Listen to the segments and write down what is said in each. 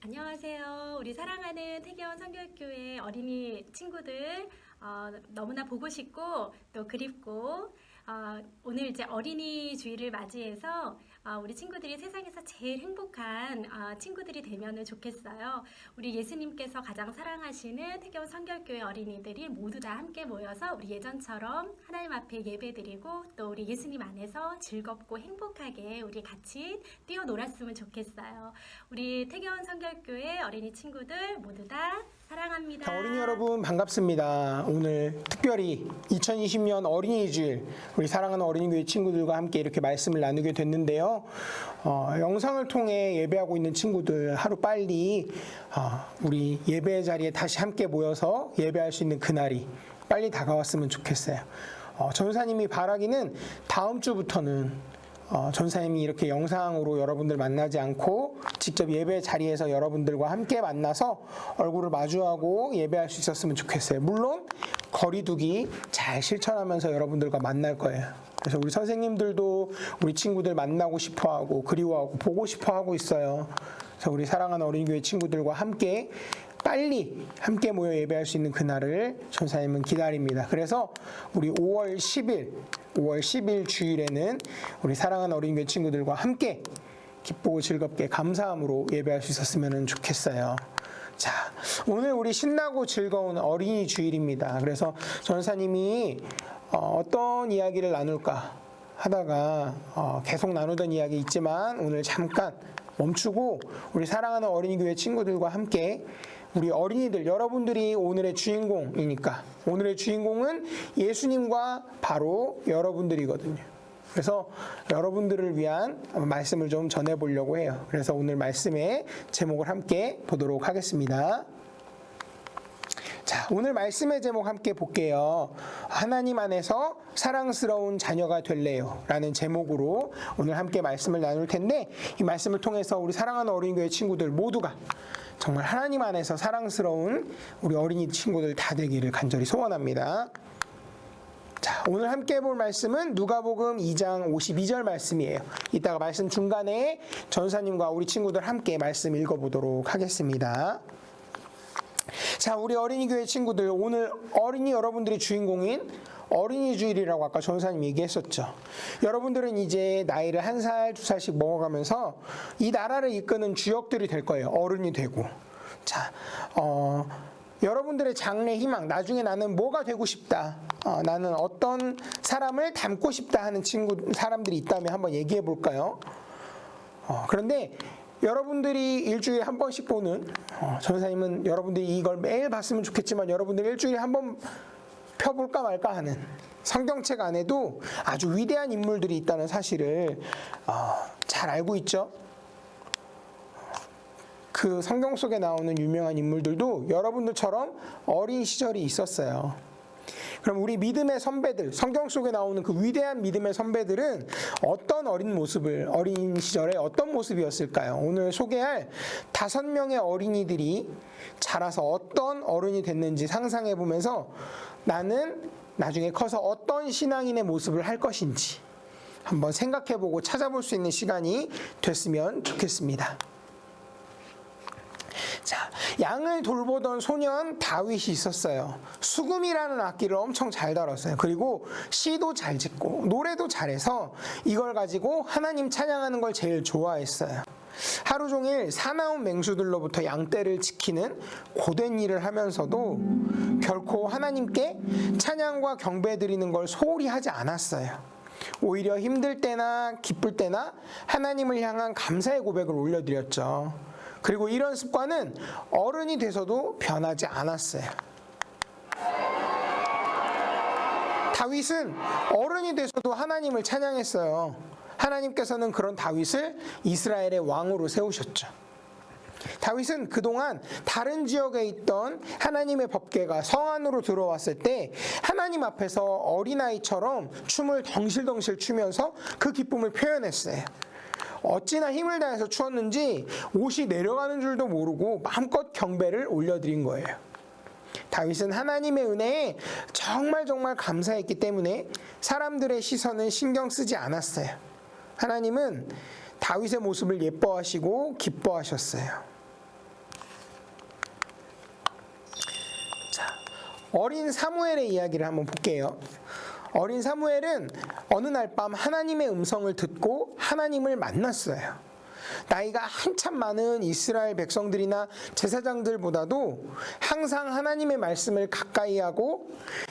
안녕하세요. 우리 사랑하는 태계원 성교육교회 어린이 친구들, 너무나 보고 싶고 또 그립고, 오늘 이제 어린이 주일을 맞이해서 우리 친구들이 세상에서 제일 행복한 친구들이 되면 좋겠어요. 우리 예수님께서 가장 사랑하시는 태계원 성교육교회 어린이들이 모두 다 함께 모여서 우리 예전처럼 하나님 앞에 예배드리고 또 우리 예수님 안에서 즐겁고 행복하게 우리 같이 뛰어놀았으면 좋겠어요. 우리 태계원 성교육교회 어린이 친구들 모두 다 사랑합니다. 어린이 여러분 반갑습니다. 오늘 특별히 2020년 어린이 주일 우리 사랑하는 어린이교회 친구들과 함께 이렇게 말씀을 나누게 됐는데요. 영상을 통해 예배하고 있는 친구들 하루 빨리 우리 예배 자리에 다시 함께 모여서 예배할 수 있는 그날이 빨리 다가왔으면 좋겠어요. 전사님이 바라기는 다음 주부터는 전사님이 이렇게 영상으로 여러분들 만나지 않고 직접 예배 자리에서 여러분들과 함께 만나서 얼굴을 마주하고 예배할 수 있었으면 좋겠어요. 물론 거리두기 잘 실천하면서 여러분들과 만날 거예요. 그래서 우리 선생님들도 우리 친구들 만나고 싶어하고 그리워하고 보고 싶어하고 있어요. 그래서 우리 사랑하는 어린이교회 친구들과 함께 빨리 함께 모여 예배할 수 있는 그날을 전사님은 기다립니다. 그래서 우리 5월 10일 주일에는 우리 사랑하는 어린이교회 친구들과 함께 기쁘고 즐겁게 감사함으로 예배할 수 있었으면 좋겠어요. 자, 오늘 우리 신나고 즐거운 어린이 주일입니다. 그래서 전사님이 어떤 이야기를 나눌까 하다가 계속 나누던 이야기 있지만 오늘 잠깐 멈추고 우리 사랑하는 어린이교회 친구들과 함께 우리 어린이들, 여러분들이 오늘의 주인공이니까 오늘의 주인공은 예수님과 바로 여러분들이거든요. 그래서 여러분들을 위한 말씀을 좀 전해보려고 해요. 그래서 오늘 말씀의 제목을 함께 보도록 하겠습니다. 자, 오늘 말씀의 제목 함께 볼게요. 하나님 안에서 사랑스러운 자녀가 될래요 라는 제목으로 오늘 함께 말씀을 나눌 텐데, 이 말씀을 통해서 우리 사랑하는 어린이교회 친구들 모두가 정말 하나님 안에서 사랑스러운 우리 어린이 친구들 다 되기를 간절히 소원합니다. 자, 오늘 함께 볼 말씀은 누가복음 2장 52절 말씀이에요. 이따가 말씀 중간에 전사님과 우리 친구들 함께 말씀 읽어보도록 하겠습니다. 자, 우리 어린이교회 친구들, 오늘 어린이 여러분들이 주인공인 어린이 주일이라고 아까 전사님 얘기했었죠. 여러분들은 이제 나이를 1살, 2살씩 먹어가면서 이 나라를 이끄는 주역들이 될 거예요. 어른이 되고. 자, 여러분들의 장래 희망, 나중에 나는 뭐가 되고 싶다, 나는 어떤 사람을 닮고 싶다 하는 사람들이 있다면 한번 얘기해 볼까요? 그런데 여러분들이 일주일에 한 번씩 보는, 전사님은 여러분들이 이걸 매일 봤으면 좋겠지만 여러분들이 일주일에 한 번 펴볼까 말까 하는 성경책 안에도 아주 위대한 인물들이 있다는 사실을 잘 알고 있죠. 그 성경 속에 나오는 유명한 인물들도 여러분들처럼 어린 시절이 있었어요. 그럼 우리 믿음의 선배들, 성경 속에 나오는 그 위대한 믿음의 선배들은 어떤 어린 시절에 어떤 모습이었을까요? 오늘 소개할 5명의 어린이들이 자라서 어떤 어른이 됐는지 상상해 보면서 나는 나중에 커서 어떤 신앙인의 모습을 할 것인지 한번 생각해 보고 찾아볼 수 있는 시간이 됐으면 좋겠습니다. 자, 양을 돌보던 소년 다윗이 있었어요. 수금이라는 악기를 엄청 잘 다뤘어요. 그리고 시도 잘 짓고 노래도 잘해서 이걸 가지고 하나님 찬양하는 걸 제일 좋아했어요. 하루 종일 사나운 맹수들로부터 양떼를 지키는 고된 일을 하면서도 결코 하나님께 찬양과 경배 드리는 걸 소홀히 하지 않았어요. 오히려 힘들 때나 기쁠 때나 하나님을 향한 감사의 고백을 올려드렸죠. 그리고 이런 습관은 어른이 돼서도 변하지 않았어요. 다윗은 어른이 돼서도 하나님을 찬양했어요. 하나님께서는 그런 다윗을 이스라엘의 왕으로 세우셨죠. 다윗은 그동안 다른 지역에 있던 하나님의 법궤가 성 안으로 들어왔을 때 하나님 앞에서 어린아이처럼 춤을 덩실덩실 추면서 그 기쁨을 표현했어요. 어찌나 힘을 다해서 추었는지 옷이 내려가는 줄도 모르고 마음껏 경배를 올려드린 거예요. 다윗은 하나님의 은혜에 정말 감사했기 때문에 사람들의 시선은 신경 쓰지 않았어요. 하나님은 다윗의 모습을 예뻐하시고 기뻐하셨어요. 어린 사무엘의 이야기를 한번 볼게요. 어린 사무엘은 어느 날 밤 하나님의 음성을 듣고 하나님을 만났어요. 나이가 한참 많은 이스라엘 백성들이나 제사장들보다도 항상 하나님의 말씀을 가까이 하고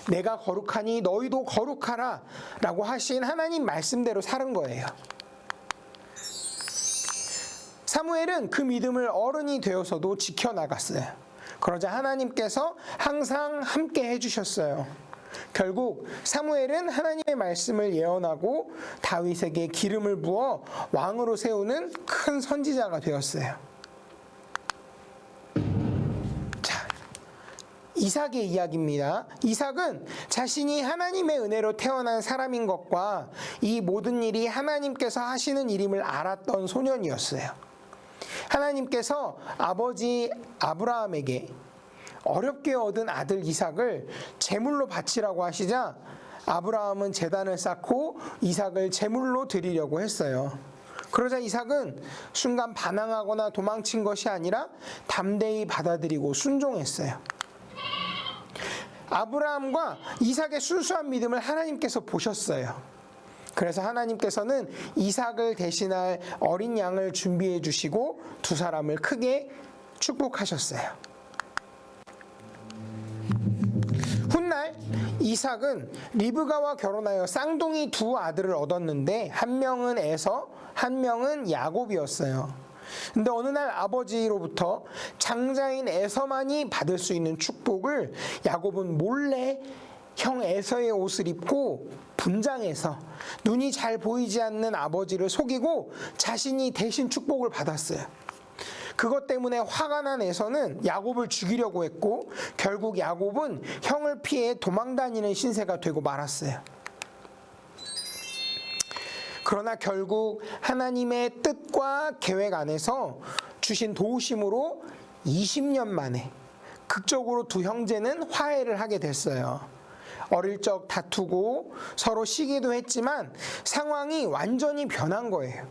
내가 거룩하니 너희도 거룩하라 라고 하신 하나님 말씀대로 사는 거예요. 사무엘은 그 믿음을 어른이 되어서도 지켜나갔어요. 그러자 하나님께서 항상 함께 해주셨어요. 결국 사무엘은 하나님의 말씀을 예언하고 다윗에게 기름을 부어 왕으로 세우는 큰 선지자가 되었어요. 자, 이삭의 이야기입니다. 이삭은 자신이 하나님의 은혜로 태어난 사람인 것과 이 모든 일이 하나님께서 하시는 일임을 알았던 소년이었어요. 하나님께서 아버지 아브라함에게 어렵게 얻은 아들 이삭을 제물로 바치라고 하시자 아브라함은 제단을 쌓고 이삭을 제물로 드리려고 했어요. 그러자 이삭은 순간 반항하거나 도망친 것이 아니라 담대히 받아들이고 순종했어요. 아브라함과 이삭의 순수한 믿음을 하나님께서 보셨어요. 그래서 하나님께서는 이삭을 대신할 어린 양을 준비해 주시고 두 사람을 크게 축복하셨어요. 훗날 이삭은 리브가와 결혼하여 쌍둥이 두 아들을 얻었는데 한 명은 에서 한 명은 야곱이었어요. 근데 어느 날 아버지로부터 장자인 에서만이 받을 수 있는 축복을 야곱은 몰래 형 에서의 옷을 입고 분장해서 눈이 잘 보이지 않는 아버지를 속이고 자신이 대신 축복을 받았어요. 그것 때문에 화가 난 에서는 야곱을 죽이려고 했고 결국 야곱은 형을 피해 도망다니는 신세가 되고 말았어요. 그러나 결국 하나님의 뜻과 계획 안에서 주신 도우심으로 20년 만에 극적으로 두 형제는 화해를 하게 됐어요. 어릴 적 다투고 서로 시기도 했지만 상황이 완전히 변한 거예요.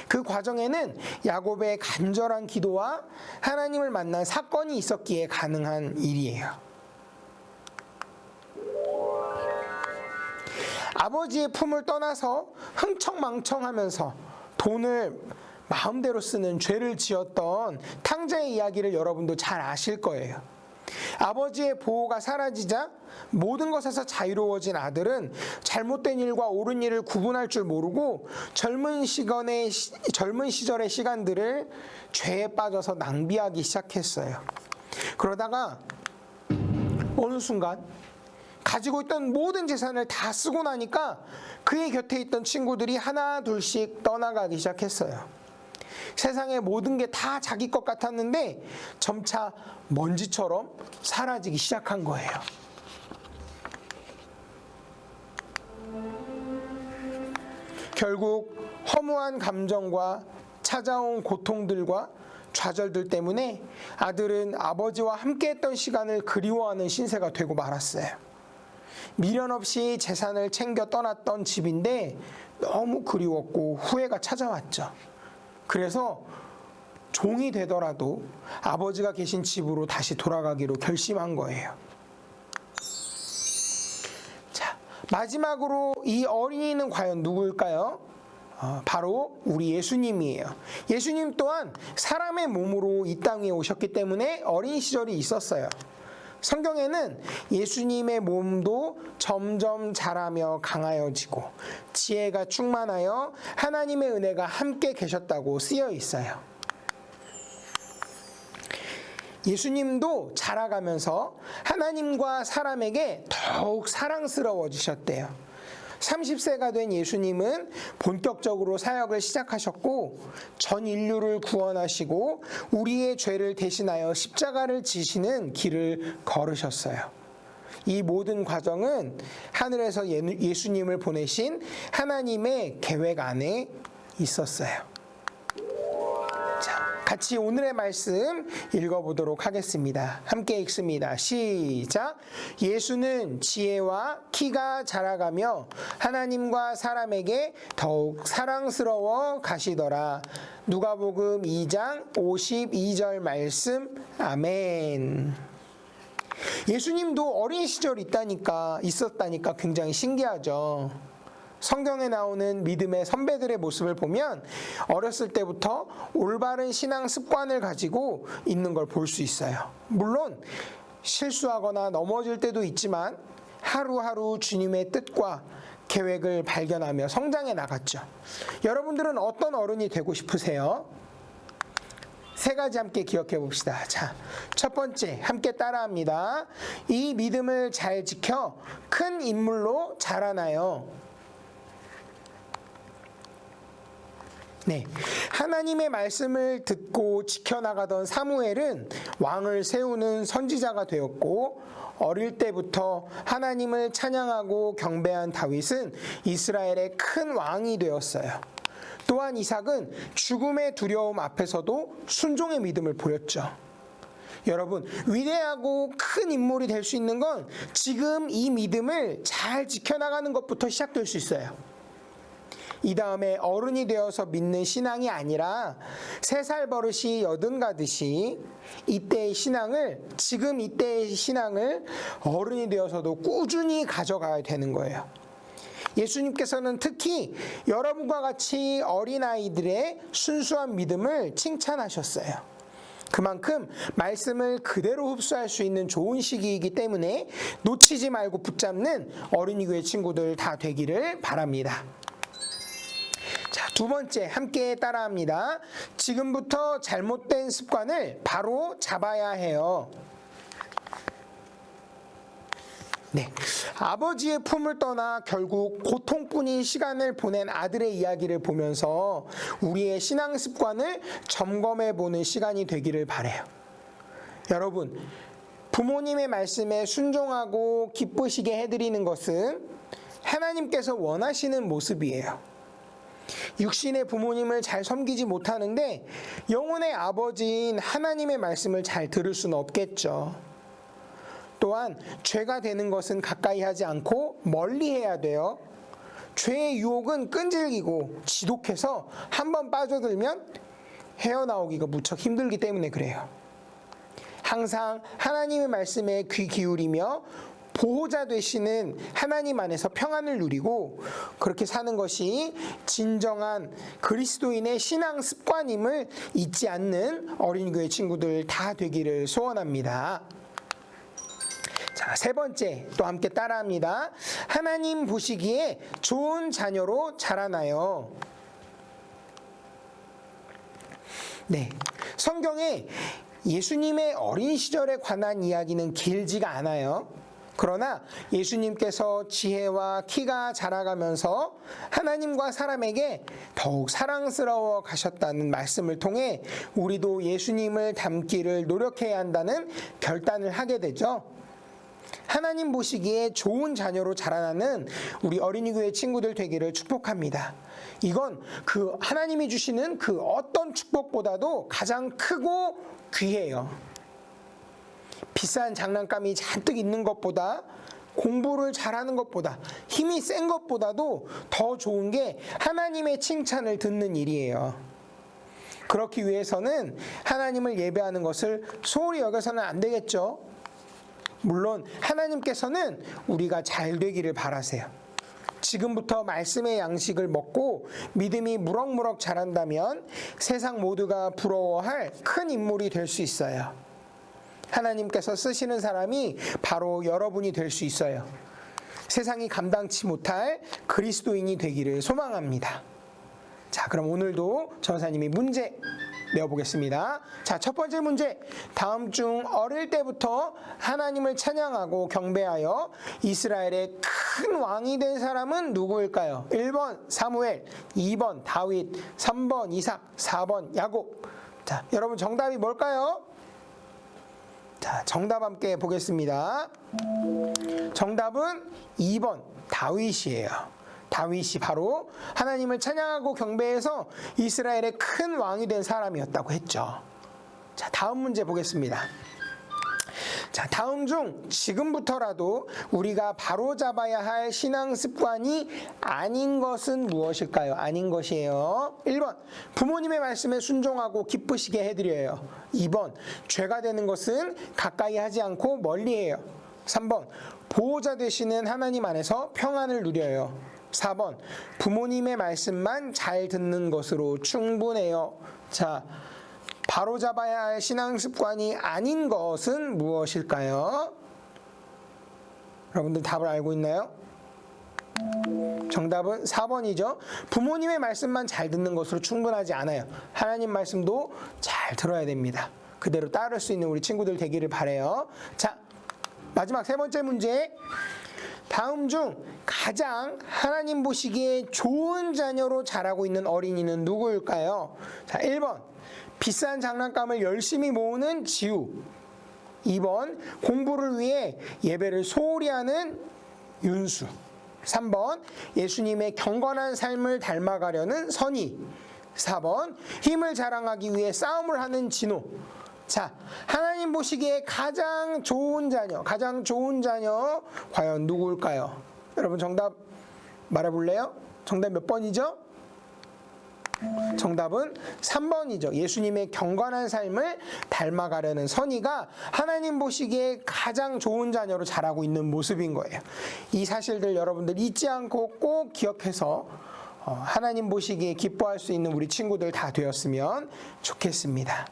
그 과정에는 야곱의 간절한 기도와 하나님을 만난 사건이 있었기에 가능한 일이에요. 아버지의 품을 떠나서 흥청망청하면서 돈을 마음대로 쓰는 죄를 지었던 탕자의 이야기를 여러분도 잘 아실 거예요. 아버지의 보호가 사라지자 모든 것에서 자유로워진 아들은 잘못된 일과 옳은 일을 구분할 줄 모르고 젊은 시절의 시간들을 죄에 빠져서 낭비하기 시작했어요. 그러다가 어느 순간 가지고 있던 모든 재산을 다 쓰고 나니까 그의 곁에 있던 친구들이 하나 둘씩 떠나가기 시작했어요. 세상의 모든 게 다 자기 것 같았는데 점차 먼지처럼 사라지기 시작한 거예요. 결국 허무한 감정과 찾아온 고통들과 좌절들 때문에 아들은 아버지와 함께했던 시간을 그리워하는 신세가 되고 말았어요. 미련 없이 재산을 챙겨 떠났던 집인데 너무 그리웠고 후회가 찾아왔죠. 그래서 종이 되더라도 아버지가 계신 집으로 다시 돌아가기로 결심한 거예요. 자, 마지막으로 이 어린이는 과연 누구일까요? 바로 우리 예수님이에요. 예수님 또한 사람의 몸으로 이 땅에 오셨기 때문에 어린 시절이 있었어요. 성경에는 예수님의 몸도 점점 자라며 강하여지고 지혜가 충만하여 하나님의 은혜가 함께 계셨다고 쓰여 있어요. 예수님도 자라가면서 하나님과 사람에게 더욱 사랑스러워지셨대요. 30세가 된 예수님은 본격적으로 사역을 시작하셨고 전 인류를 구원하시고 우리의 죄를 대신하여 십자가를 지시는 길을 걸으셨어요. 이 모든 과정은 하늘에서 예수님을 보내신 하나님의 계획 안에 있었어요. 자, 같이 오늘의 말씀 읽어보도록 하겠습니다. 함께 읽습니다. 시작. 예수는 지혜와 키가 자라가며 하나님과 사람에게 더욱 사랑스러워 가시더라. 누가복음 2장 52절 말씀. 아멘. 예수님도 어린 시절 있었다니까 굉장히 신기하죠. 성경에 나오는 믿음의 선배들의 모습을 보면 어렸을 때부터 올바른 신앙 습관을 가지고 있는 걸 볼 수 있어요. 물론 실수하거나 넘어질 때도 있지만 하루하루 주님의 뜻과 계획을 발견하며 성장해 나갔죠. 여러분들은 어떤 어른이 되고 싶으세요? 세 가지 함께 기억해 봅시다. 자, 첫 번째, 함께 따라합니다. 이 믿음을 잘 지켜 큰 인물로 자라나요. 네, 하나님의 말씀을 듣고 지켜나가던 사무엘은 왕을 세우는 선지자가 되었고, 어릴 때부터 하나님을 찬양하고 경배한 다윗은 이스라엘의 큰 왕이 되었어요. 또한 이삭은 죽음의 두려움 앞에서도 순종의 믿음을 보였죠. 여러분, 위대하고 큰 인물이 될 수 있는 건 지금 이 믿음을 잘 지켜나가는 것부터 시작될 수 있어요. 이 다음에 어른이 되어서 믿는 신앙이 아니라 3살 버릇이 여든 가듯이 지금 이때의 신앙을 어른이 되어서도 꾸준히 가져가야 되는 거예요. 예수님께서는 특히 여러분과 같이 어린아이들의 순수한 믿음을 칭찬하셨어요. 그만큼 말씀을 그대로 흡수할 수 있는 좋은 시기이기 때문에 놓치지 말고 붙잡는 어린이 교회 친구들 다 되기를 바랍니다. 자, 두 번째, 함께 따라합니다. 지금부터 잘못된 습관을 바로 잡아야 해요. 네, 아버지의 품을 떠나 결국 고통뿐인 시간을 보낸 아들의 이야기를 보면서 우리의 신앙 습관을 점검해 보는 시간이 되기를 바라요. 여러분, 부모님의 말씀에 순종하고 기쁘시게 해드리는 것은 하나님께서 원하시는 모습이에요. 육신의 부모님을 잘 섬기지 못하는데 영혼의 아버지인 하나님의 말씀을 잘 들을 수는 없겠죠. 또한 죄가 되는 것은 가까이 하지 않고 멀리 해야 돼요. 죄의 유혹은 끈질기고 지독해서 한번 빠져들면 헤어나오기가 무척 힘들기 때문에 그래요. 항상 하나님의 말씀에 귀 기울이며 보호자 되시는 하나님 안에서 평안을 누리고 그렇게 사는 것이 진정한 그리스도인의 신앙 습관임을 잊지 않는 어린이교회 친구들 다 되기를 소원합니다. 자, 세 번째, 또 함께 따라합니다. 하나님 보시기에 좋은 자녀로 자라나요. 네, 성경에 예수님의 어린 시절에 관한 이야기는 길지가 않아요. 그러나 예수님께서 지혜와 키가 자라가면서 하나님과 사람에게 더욱 사랑스러워 가셨다는 말씀을 통해 우리도 예수님을 닮기를 노력해야 한다는 결단을 하게 되죠. 하나님 보시기에 좋은 자녀로 자라나는 우리 어린이교회 친구들 되기를 축복합니다. 이건 그 하나님이 주시는 그 어떤 축복보다도 가장 크고 귀해요. 비싼 장난감이 잔뜩 있는 것보다, 공부를 잘하는 것보다, 힘이 센 것보다도 더 좋은 게 하나님의 칭찬을 듣는 일이에요. 그렇기 위해서는 하나님을 예배하는 것을 소홀히 여겨서는 안 되겠죠. 물론 하나님께서는 우리가 잘 되기를 바라세요. 지금부터 말씀의 양식을 먹고 믿음이 무럭무럭 자란다면 세상 모두가 부러워할 큰 인물이 될 수 있어요. 하나님께서 쓰시는 사람이 바로 여러분이 될 수 있어요. 세상이 감당치 못할 그리스도인이 되기를 소망합니다. 자, 그럼 오늘도 전사님이 문제 내어보겠습니다. 자, 첫 번째 문제. 다음 중 어릴 때부터 하나님을 찬양하고 경배하여 이스라엘의 큰 왕이 된 사람은 누구일까요? 1번 사무엘, 2번 다윗, 3번 이삭, 4번 야곱. 자, 여러분 정답이 뭘까요? 자, 정답 함께 보겠습니다. 정답은 2번 다윗이에요. 다윗이 바로 하나님을 찬양하고 경배해서 이스라엘의 큰 왕이 된 사람이었다고 했죠. 자, 다음 문제 보겠습니다. 자, 다음 중 지금부터라도 우리가 바로잡아야 할 신앙 습관이 아닌 것은 무엇일까요? 아닌 것이에요. 1번, 부모님의 말씀에 순종하고 기쁘시게 해드려요. 2번, 죄가 되는 것은 가까이 하지 않고 멀리해요. 3번, 보호자 되시는 하나님 안에서 평안을 누려요. 4번, 부모님의 말씀만 잘 듣는 것으로 충분해요. 자, 바로잡아야 할 신앙 습관이 아닌 것은 무엇일까요? 여러분들 답을 알고 있나요? 정답은 4번이죠. 부모님의 말씀만 잘 듣는 것으로 충분하지 않아요. 하나님 말씀도 잘 들어야 됩니다. 그대로 따를 수 있는 우리 친구들 되기를 바라요. 자, 마지막 세 번째 문제. 다음 중 가장 하나님 보시기에 좋은 자녀로 자라고 있는 어린이는 누구일까요? 자, 1번, 비싼 장난감을 열심히 모으는 지우. 2번, 공부를 위해 예배를 소홀히 하는 윤수. 3번, 예수님의 경건한 삶을 닮아가려는 선희. 4번, 힘을 자랑하기 위해 싸움을 하는 진호. 자, 하나님 보시기에 가장 좋은 자녀 과연 누구일까요? 여러분 정답 말해볼래요? 정답 몇 번이죠? 정답은 3번이죠. 예수님의 경건한 삶을 닮아가려는 선희가 하나님 보시기에 가장 좋은 자녀로 자라고 있는 모습인 거예요. 이 사실들 여러분들 잊지 않고 꼭 기억해서 하나님 보시기에 기뻐할 수 있는 우리 친구들 다 되었으면 좋겠습니다.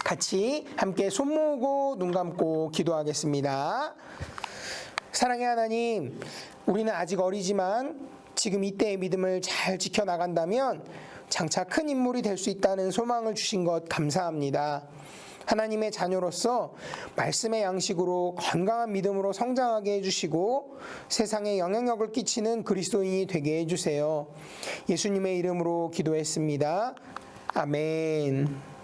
같이 함께 손 모으고 눈 감고 기도하겠습니다. 사랑의 하나님, 우리는 아직 어리지만 지금 이때의 믿음을 잘 지켜나간다면 장차 큰 인물이 될 수 있다는 소망을 주신 것 감사합니다. 하나님의 자녀로서 말씀의 양식으로 건강한 믿음으로 성장하게 해주시고 세상에 영향력을 끼치는 그리스도인이 되게 해주세요. 예수님의 이름으로 기도했습니다. 아멘.